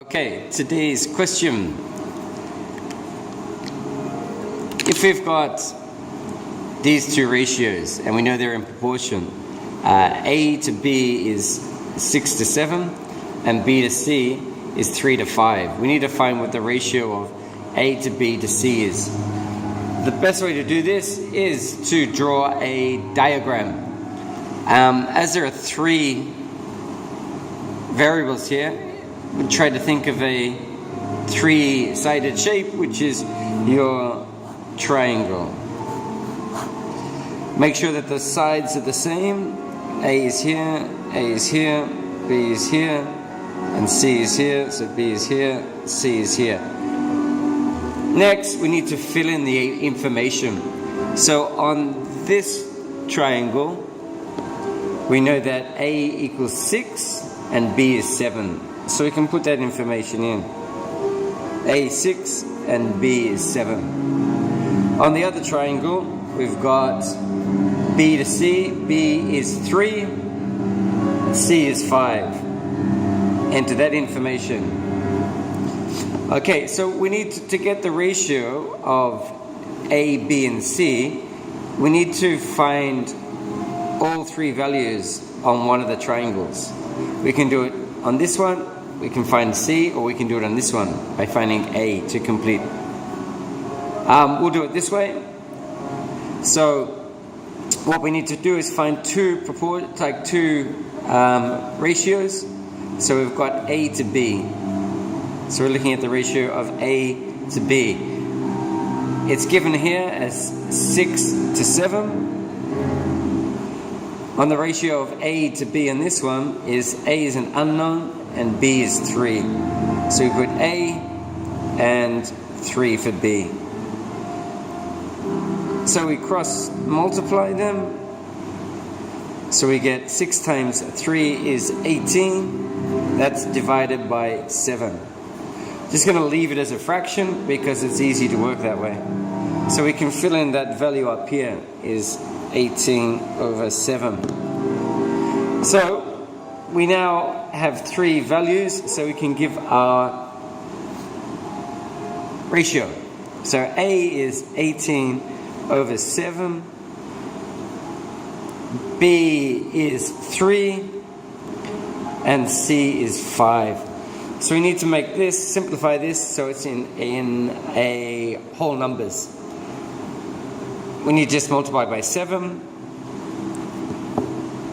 Okay, today's question. If we've got these two ratios and we know they're in proportion, A to B is 6 to 7 and B to C is 3 to 5. We need to find what the ratio of A to B to C is. The best way to do this is to draw a diagram. As there are three variables here, we try to think of a three-sided shape, which is your triangle. Make sure that the sides are the same. A is here, A is here, B is here, and C is here. So B is here, C is here. Next, we need to fill in the information. So on this triangle, we know that A equals 6 and B is 7. So we can put that information in. A is 6 and B is 7. On the other triangle, we've got B to C. B is 3, C is 5. Enter that information. Okay, so we need to get the ratio of A, B, and C. We need to find all three values on one of the triangles. We can do it on this one, we can find C, or we can do it on this one by finding A to complete. We'll do it this way. So what we need to do is find two ratios. So we've got A to B. So we're looking at the ratio of A to B. It's given here as 6 to 7. On the ratio of A to B on this one is A is an unknown and B is 3. So we put A and 3 for B. So we cross multiply them. So we get 6 times 3 is 18. That's divided by 7. Just going to leave it as a fraction because it's easy to work that way. So we can fill in that value up here is 18 over 7. So we now have three values, so we can give our ratio. So A is 18 over 7. B is 3. And C is 5. So we need to make this, simplify this, so it's in a whole numbers. We need to just multiply by 7.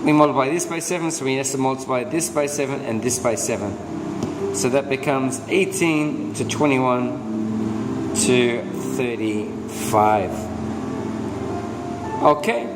We multiply this by 7, so we have to multiply this by 7 and this by 7. So that becomes 18 to 21 to 35. Okay.